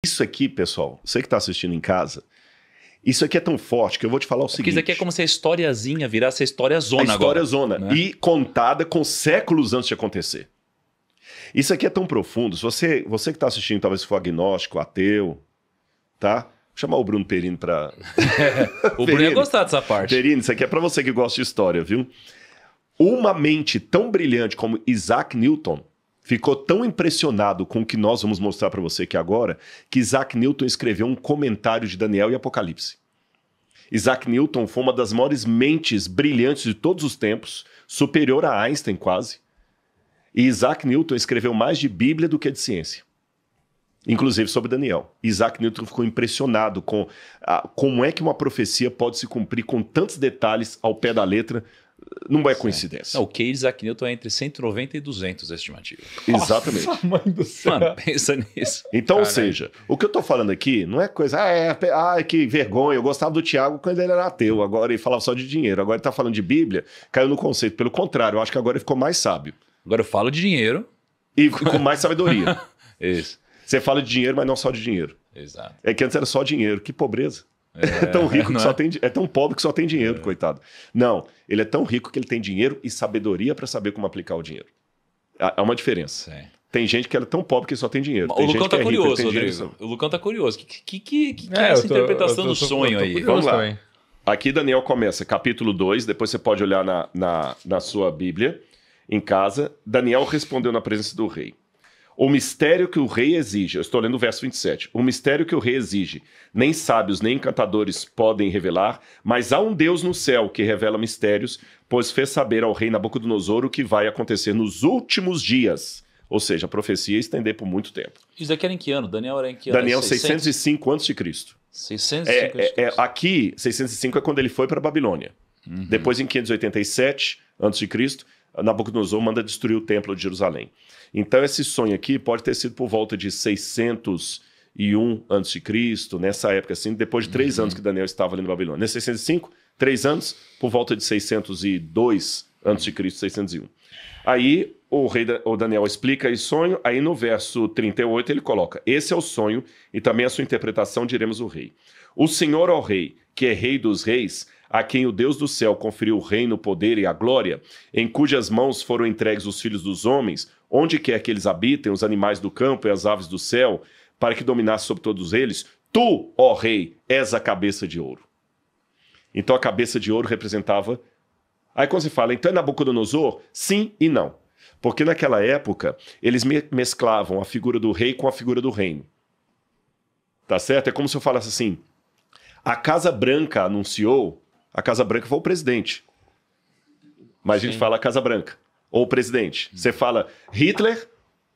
Isso aqui, pessoal, você que está assistindo em casa, isso aqui é tão forte que eu vou te falar o seguinte. Porque isso aqui é como se a historiazinha virasse a história zona agora. A história zona. Né? E contada com séculos antes de acontecer. Isso aqui é tão profundo. Se você que está assistindo, talvez for agnóstico, ateu, tá? Vou chamar o Bruno Perini para... O Bruno ia gostar dessa parte. Perini, isso aqui é para você que gosta de história, viu? Uma mente tão brilhante como Isaac Newton ficou tão impressionado com o que nós vamos mostrar para você aqui agora, que Isaac Newton escreveu um comentário de Daniel e Apocalipse. Isaac Newton foi uma das maiores mentes brilhantes de todos os tempos, superior a Einstein quase. E Isaac Newton escreveu mais de Bíblia do que de ciência. Inclusive sobre Daniel. Isaac Newton ficou impressionado com como é que uma profecia pode se cumprir com tantos detalhes ao pé da letra. Não é coincidência. Não, o QI de Isaac Newton é entre 190 e 200 estimativa. Exatamente. Nossa, mãe do céu. Mano, pensa nisso. Então, ou seja, o que eu tô falando aqui não é coisa... que vergonha, eu gostava do Tiago quando ele era ateu, agora ele falava só de dinheiro. Agora ele tá falando de Bíblia, caiu no conceito. Pelo contrário, eu acho que agora ele ficou mais sábio. Agora eu falo de dinheiro. E com mais sabedoria. Isso. Você fala de dinheiro, mas não só de dinheiro. Exato. É que antes era só dinheiro. Que pobreza. É tão rico que só tem... É tão pobre que só tem dinheiro, coitado. Não, ele é tão rico que ele tem dinheiro e sabedoria para saber como aplicar o dinheiro. Há uma diferença. Sim. Tem gente que é tão pobre que só tem dinheiro. O Lucão tá curioso, rico, Rodrigo. O Lucão tá curioso. Que é essa interpretação do sonho aí? Vamos lá. Também. Aqui Daniel começa, capítulo 2, depois você pode olhar na sua Bíblia, em casa. Daniel respondeu na presença do rei. O mistério que o rei exige, eu estou lendo o verso 27, o mistério que o rei exige, nem sábios nem encantadores podem revelar, mas há um Deus no céu que revela mistérios, pois fez saber ao rei Nabucodonosor o que vai acontecer nos últimos dias. Ou seja, a profecia ia estender por muito tempo. Isso daqui era em que ano? Daniel era em que ano? Daniel 605 a.C. 605 a.C. Aqui, 605 é quando ele foi para a Babilônia. Uhum. Depois, em 587 a.C., Nabucodonosor manda destruir o templo de Jerusalém. Então, esse sonho aqui pode ter sido por volta de 601 a.C., nessa época, assim, depois de 3 anos que Daniel estava ali na Babilônia. Nesse 605, 3 anos, por volta de 602 a.C., 601. Aí, o Daniel explica esse sonho, aí no verso 38 ele coloca, esse é o sonho e também a sua interpretação diremos o rei. O Senhor, ó rei, que é rei dos reis, a quem o Deus do céu conferiu o reino, o poder e a glória, em cujas mãos foram entregues os filhos dos homens, onde quer que eles habitem, os animais do campo e as aves do céu, para que dominasse sobre todos eles, tu, ó rei, és a cabeça de ouro. Então a cabeça de ouro representava... Aí quando você fala, então é Nabucodonosor? Sim e não. Porque naquela época, eles mesclavam a figura do rei com a figura do reino. Tá certo? É como se eu falasse assim, a Casa Branca anunciou... A Casa Branca foi o presidente. Mas a gente fala a Casa Branca. Ou o presidente. Você fala Hitler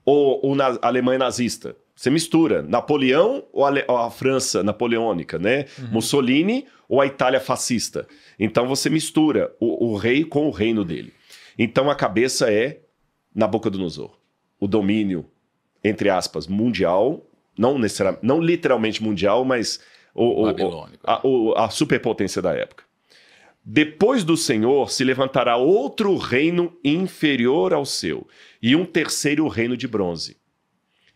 ou a Alemanha nazista. Você mistura Napoleão ou a França napoleônica, né? Mussolini ou a Itália fascista. Então você mistura o rei com o reino dele. Então a cabeça é Nabucodonosor. O domínio, entre aspas, mundial, não literalmente mundial, mas a superpotência da época. Depois do Senhor se levantará outro reino inferior ao seu, e um terceiro reino de bronze.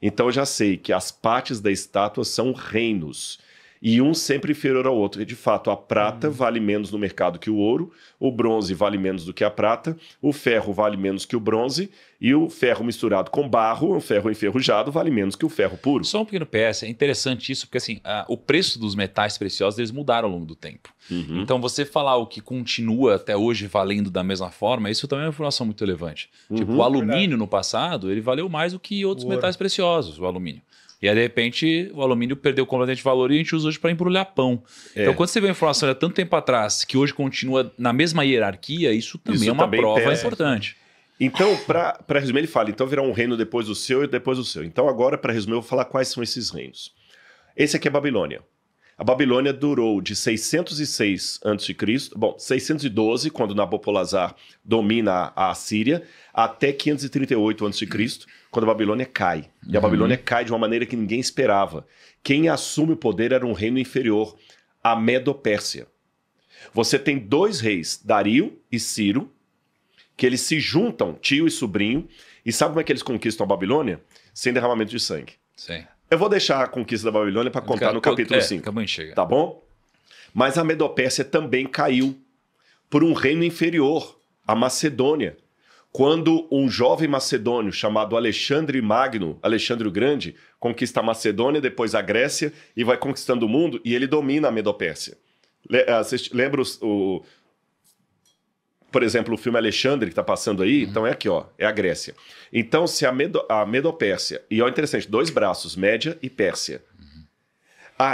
Então eu já sei que as partes da estátua são reinos, e um sempre inferior ao outro. E de fato, a prata vale menos no mercado que o ouro, o bronze vale menos do que a prata, o ferro vale menos que o bronze, e o ferro misturado com barro, o ferro enferrujado, vale menos que o ferro puro. Só um pequeno PS, é interessante isso, porque assim, o preço dos metais preciosos eles mudaram ao longo do tempo. Então você falar o que continua até hoje valendo da mesma forma, isso também é uma informação muito relevante. Tipo, o alumínio no passado, ele valeu mais do que outros metais preciosos, o alumínio. E aí, de repente, o alumínio perdeu completamente valor e a gente usa hoje para embrulhar pão. Então, quando você vê a informação há tanto tempo atrás, que hoje continua na mesma hierarquia, isso também é uma prova importante. Então, para resumir, ele fala, então virá um reino depois do seu e depois do seu. Então, agora, para resumir, eu vou falar quais são esses reinos. Esse aqui é a Babilônia. A Babilônia durou de 606 a.C., 612, quando Nabopolassar domina a Assíria, até 538 a.C., quando a Babilônia cai. E a Babilônia cai de uma maneira que ninguém esperava. Quem assume o poder era um reino inferior, a Medo-Pérsia. Você tem 2 reis, Dario e Ciro, que eles se juntam, tio e sobrinho, e sabe como é que eles conquistam a Babilônia? Sem derramamento de sangue. Sim. Eu vou deixar a conquista da Babilônia para contar no capítulo 5. Acabou de chegar. Tá bom? Mas a Medopérsia também caiu por um reino inferior, a Macedônia. Quando um jovem macedônio chamado Alexandre Magno, Alexandre o Grande, conquista a Macedônia, depois a Grécia e vai conquistando o mundo, e ele domina a Medopérsia. Lembra por exemplo, o filme Alexandre que está passando aí? Então é aqui, ó, é a Grécia. Então, se a Medopérsia, e ó, interessante, 2 braços, Média e Pérsia.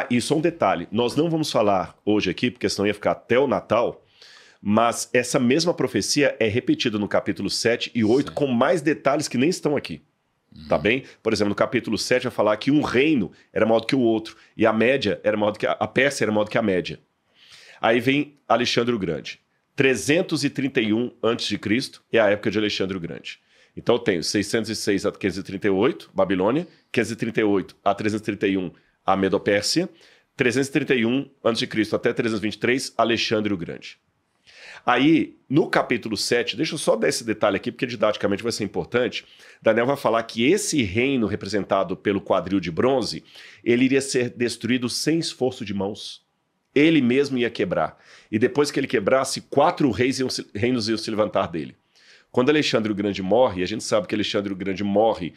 E só um detalhe, nós não vamos falar hoje aqui, porque senão ia ficar até o Natal, mas essa mesma profecia é repetida no capítulo 7 e 8 com mais detalhes que nem estão aqui. Tá bem? Por exemplo, no capítulo 7 vai falar que um reino era maior do que o outro, e a Média era maior do que a Pérsia era maior do que a Média. Aí vem Alexandre o Grande. 331 a.C. é a época de Alexandre o Grande. Então eu tenho 606 a 538, Babilônia, 538 a 331, a Medopérsia, 331 a.C. até 323, Alexandre o Grande. Aí, no capítulo 7, deixa eu só dar esse detalhe aqui, porque didaticamente vai ser importante. Daniel vai falar que esse reino representado pelo quadril de bronze, ele iria ser destruído sem esforço de mãos. Ele mesmo ia quebrar. E depois que ele quebrasse, 4 reinos iam se levantar dele. Quando Alexandre o Grande morre, a gente sabe que Alexandre o Grande morre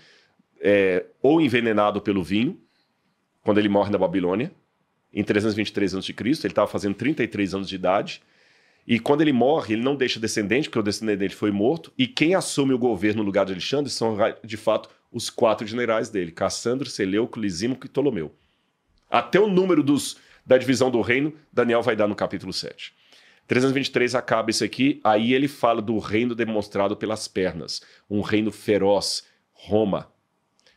ou envenenado pelo vinho, quando ele morre na Babilônia, em 323 a.C., ele estava fazendo 33 anos de idade. E quando ele morre, ele não deixa descendente, porque o descendente foi morto, e quem assume o governo no lugar de Alexandre são, de fato, os 4 generais dele, Cassandro, Seleuco, Lisímaco e Ptolomeu. Até o número da divisão do reino, Daniel vai dar no capítulo 7. 323 acaba isso aqui, aí ele fala do reino demonstrado pelas pernas, um reino feroz, Roma.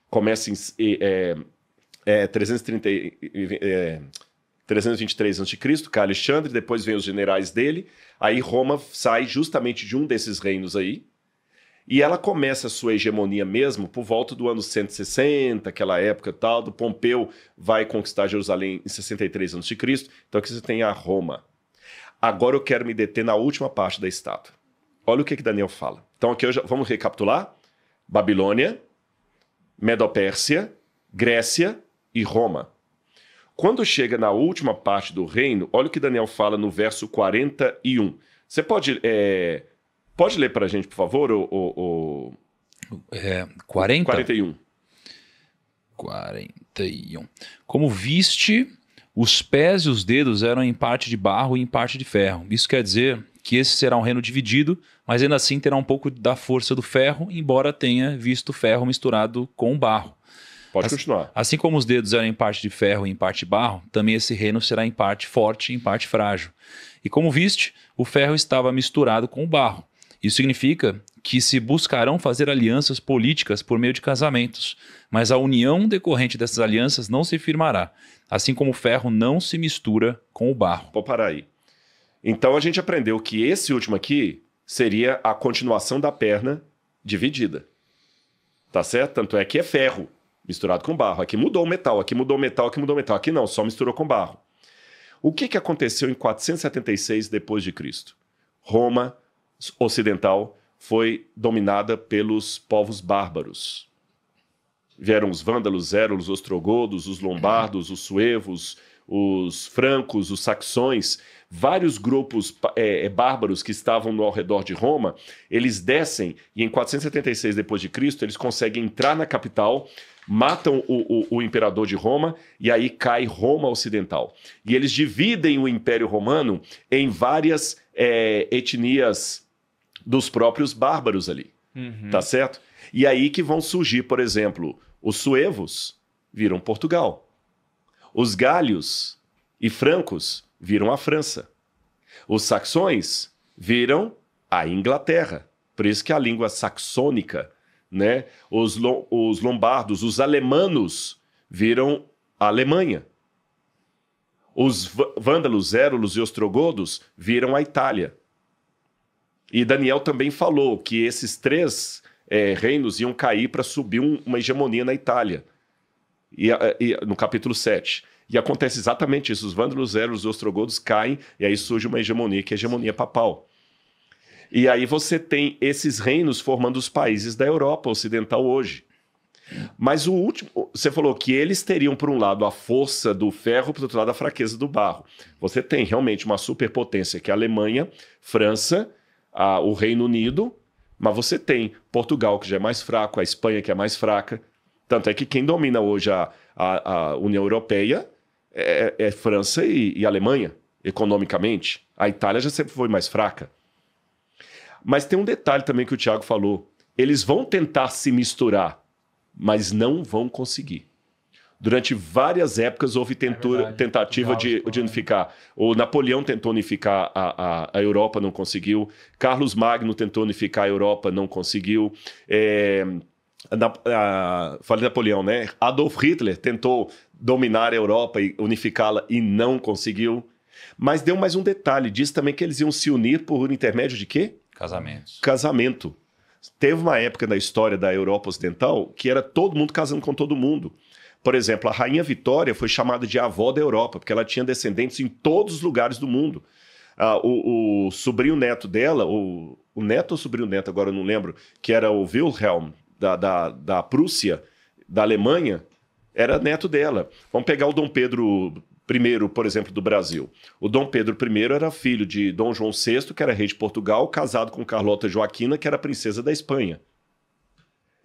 Começa em 323 a.C., cai Alexandre, depois vem os generais dele, aí Roma sai justamente de um desses reinos aí, e ela começa a sua hegemonia mesmo por volta do ano 160, aquela época tal, do Pompeu vai conquistar Jerusalém em 63 a.C., então aqui você tem a Roma. Agora eu quero me deter na última parte da estátua. Olha o que Daniel fala. Então aqui vamos recapitular. Babilônia, Medopérsia, Grécia e Roma. Quando chega na última parte do reino, olha o que Daniel fala no verso 41. Você pode ler para a gente, por favor, 40? 41. 41. Como viste, os pés e os dedos eram em parte de barro e em parte de ferro. Isso quer dizer que esse será um reino dividido, mas ainda assim terá um pouco da força do ferro, embora tenha visto ferro misturado com barro. Pode continuar. Assim como os dedos eram em parte de ferro e em parte de barro, também esse reino será em parte forte e em parte frágil. E como viste, o ferro estava misturado com o barro. Isso significa que se buscarão fazer alianças políticas por meio de casamentos, mas a união decorrente dessas alianças não se firmará, assim como o ferro não se mistura com o barro. Vou parar aí. Então a gente aprendeu que esse último aqui seria a continuação da perna dividida. Tá certo? Tanto é que é ferro misturado com barro. Aqui mudou o metal, aqui mudou o metal, aqui mudou o metal. Aqui não, só misturou com barro. O que aconteceu em 476 depois de Cristo? Roma ocidental foi dominada pelos povos bárbaros. Vieram os vândalos, os érulos, os ostrogodos, os lombardos, os suevos, os francos, os saxões, vários grupos bárbaros que estavam ao redor de Roma, eles descem e em 476 depois de Cristo eles conseguem entrar na capital, matam o imperador de Roma e aí cai Roma ocidental. E eles dividem o Império Romano em várias etnias dos próprios bárbaros ali, tá certo? E aí que vão surgir, por exemplo, os suevos viram Portugal. Os gálios e francos viram a França. Os saxões viram a Inglaterra. Por isso que a língua saxônica, né? Os lombardos, os alemanos viram a Alemanha. Os vândalos, érulos e ostrogodos viram a Itália. E Daniel também falou que esses 3 reinos iam cair para subir uma hegemonia na Itália. E no capítulo 7. E acontece exatamente isso. Os vândalos, érulos e ostrogodos caem e aí surge uma hegemonia, que é a hegemonia papal. E aí você tem esses reinos formando os países da Europa ocidental hoje. Mas o último, você falou que eles teriam, por um lado, a força do ferro, por outro lado, a fraqueza do barro. Você tem realmente uma superpotência, que é a Alemanha, França, o Reino Unido, mas você tem Portugal, que já é mais fraco, a Espanha, que é mais fraca. Tanto é que quem domina hoje a União Europeia é França e Alemanha, economicamente. A Itália já sempre foi mais fraca. Mas tem um detalhe também que o Thiago falou. Eles vão tentar se misturar, mas não vão conseguir. Durante várias épocas houve tentativa de unificar. O Napoleão tentou unificar a Europa, não conseguiu. Carlos Magno tentou unificar a Europa, não conseguiu. Falei Napoleão, né? Adolf Hitler tentou dominar a Europa e unificá-la e não conseguiu. Mas deu mais um detalhe. Diz também que eles iam se unir por intermédio de quê? Casamentos. Casamento. Teve uma época na história da Europa Ocidental que era todo mundo casando com todo mundo. Por exemplo, a Rainha Vitória foi chamada de avó da Europa, porque ela tinha descendentes em todos os lugares do mundo. O sobrinho neto dela, o neto ou sobrinho neto, agora eu não lembro, que era o Wilhelm, da Prússia, da Alemanha, era neto dela. Vamos pegar o Dom Pedro I, por exemplo, do Brasil. O Dom Pedro I era filho de Dom João VI, que era rei de Portugal, casado com Carlota Joaquina, que era princesa da Espanha.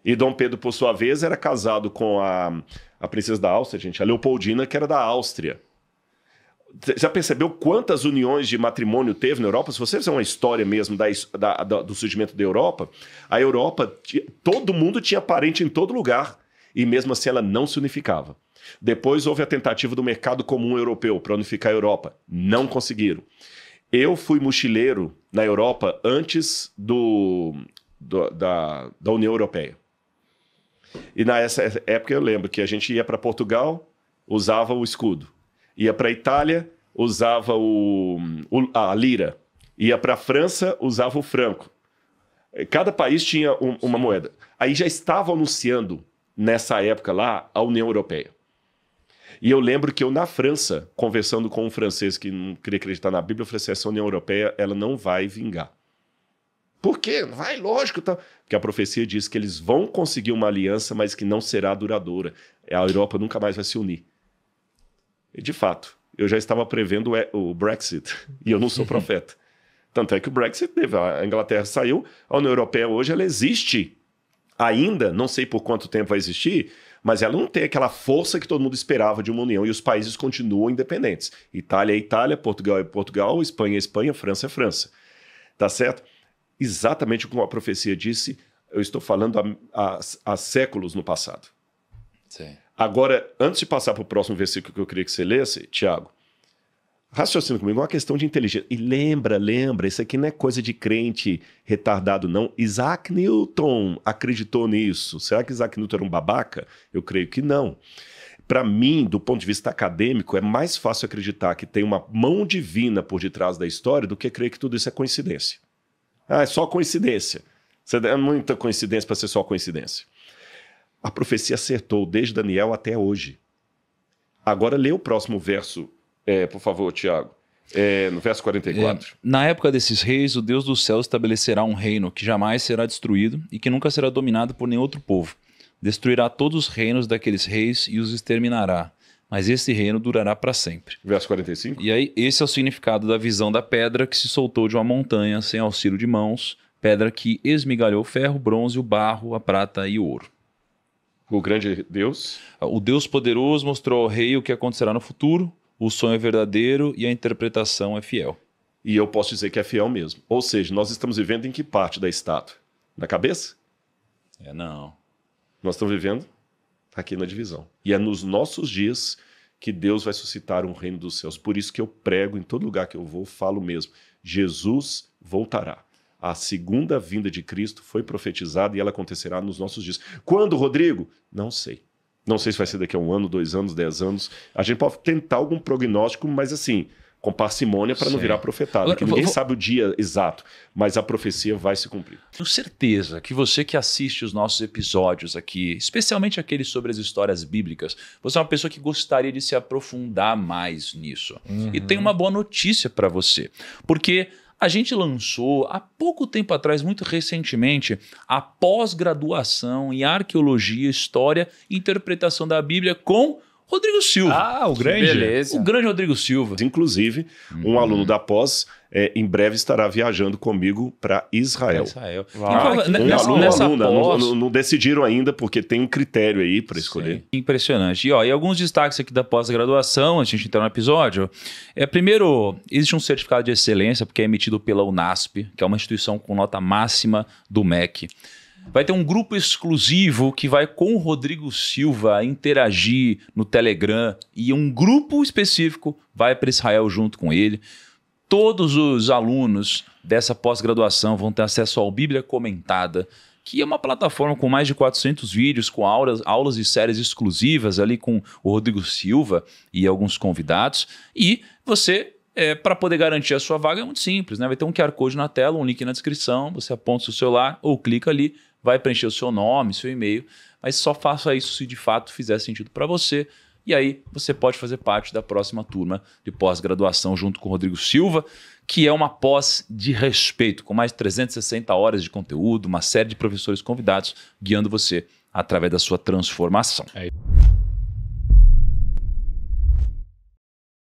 E Dom Pedro, por sua vez, era casado com a princesa da Áustria, gente, a Leopoldina, que era da Áustria. Já percebeu quantas uniões de matrimônio teve na Europa? Se você fizer uma história mesmo do surgimento da Europa, a Europa, todo mundo tinha parente em todo lugar, e mesmo assim ela não se unificava. Depois houve a tentativa do mercado comum europeu para unificar a Europa. Não conseguiram. Eu fui mochileiro na Europa antes da União Europeia. E nessa época eu lembro que a gente ia para Portugal, usava o escudo. Ia para a Itália, usava a lira. Ia para a França, usava o franco. Cada país tinha uma moeda. Aí já estava anunciando, nessa época lá, a União Europeia. E eu lembro que eu, na França, conversando com um francês que não queria acreditar na Bíblia, eu falei assim, essa União Europeia, ela não vai vingar. Por quê? Vai, lógico. Tá. Porque a profecia diz que eles vão conseguir uma aliança, mas que não será duradoura. A Europa nunca mais vai se unir. E, de fato, eu já estava prevendo o Brexit, e eu não sou profeta. Tanto é que o Brexit teve, a Inglaterra saiu, a União Europeia hoje ela existe ainda, não sei por quanto tempo vai existir, mas ela não tem aquela força que todo mundo esperava de uma união, e os países continuam independentes. Itália é Itália, Portugal é Portugal, Espanha é Espanha, França é França. Tá certo? Exatamente como a profecia disse, eu estou falando há séculos no passado. Sim. Agora, antes de passar para o próximo versículo que eu queria que você lesse, Tiago, raciocina comigo, é uma questão de inteligência. E lembra, isso aqui não é coisa de crente retardado, não. Isaac Newton acreditou nisso. Será que Isaac Newton era um babaca? Eu creio que não. Para mim, do ponto de vista acadêmico, é mais fácil acreditar que tem uma mão divina por detrás da história do que crer que tudo isso é coincidência. É só coincidência. É muita coincidência para ser só coincidência. A profecia acertou desde Daniel até hoje. Agora lê o próximo verso, por favor, Tiago. No verso 44. Na época desses reis, o Deus do céu estabelecerá um reino que jamais será destruído e que nunca será dominado por nenhum outro povo. Destruirá todos os reinos daqueles reis e os exterminará. Mas esse reino durará para sempre. Verso 45. E aí, esse é o significado da visão da pedra que se soltou de uma montanha sem auxílio de mãos, pedra que esmigalhou o ferro, o bronze, o barro, a prata e o ouro. O grande Deus. O Deus poderoso mostrou ao rei o que acontecerá no futuro, o sonho é verdadeiro e a interpretação é fiel. E eu posso dizer que é fiel mesmo. Ou seja, nós estamos vivendo em que parte da estátua? Na cabeça? Não. Nós estamos vivendo aqui na divisão. E é nos nossos dias que Deus vai suscitar um reino dos céus. Por isso que eu prego em todo lugar que eu vou, falo mesmo. Jesus voltará. A segunda vinda de Cristo foi profetizada e ela acontecerá nos nossos dias. Quando, Rodrigo? Não sei. Não sei se vai ser daqui a 1 ano, 2 anos, 10 anos. A gente pode tentar algum prognóstico, mas assim, com parcimônia para não virar profetado. Agora, ninguém sabe o dia exato, mas a profecia vai se cumprir. Tenho certeza que você que assiste os nossos episódios aqui, especialmente aqueles sobre as histórias bíblicas, você é uma pessoa que gostaria de se aprofundar mais nisso. E tem uma boa notícia para você, porque A gente lançou há pouco tempo atrás, muito recentemente, a pós-graduação em Arqueologia, História e Interpretação da Bíblia com Rodrigo Silva. Ah, o grande. Beleza. O grande Rodrigo Silva. Inclusive, um aluno da pós em breve estará viajando comigo para Israel. Nessa pós... não decidiram ainda, porque tem um critério aí para escolher. Sim, impressionante. E alguns destaques aqui da pós-graduação, antes de a gente entrar no episódio. Primeiro, existe um certificado de excelência, porque é emitido pela UNASP, que é uma instituição com nota máxima do MEC. Vai ter um grupo exclusivo que vai com o Rodrigo Silva interagir no Telegram, e um grupo específico vai para Israel junto com ele. Todos os alunos dessa pós-graduação vão ter acesso ao Bíblia Comentada, que é uma plataforma com mais de 400 vídeos, com aulas e séries exclusivas ali com o Rodrigo Silva e alguns convidados. E você, para poder garantir a sua vaga, é muito simples, né? Vai ter um QR Code na tela, um link na descrição, você aponta o seu celular ou clica ali, vai preencher o seu nome, seu e-mail, mas só faça isso se de fato fizer sentido para você. E aí você pode fazer parte da próxima turma de pós-graduação junto com o Rodrigo Silva, que é uma pós de respeito, com mais de 360 horas de conteúdo, uma série de professores convidados guiando você através da sua transformação.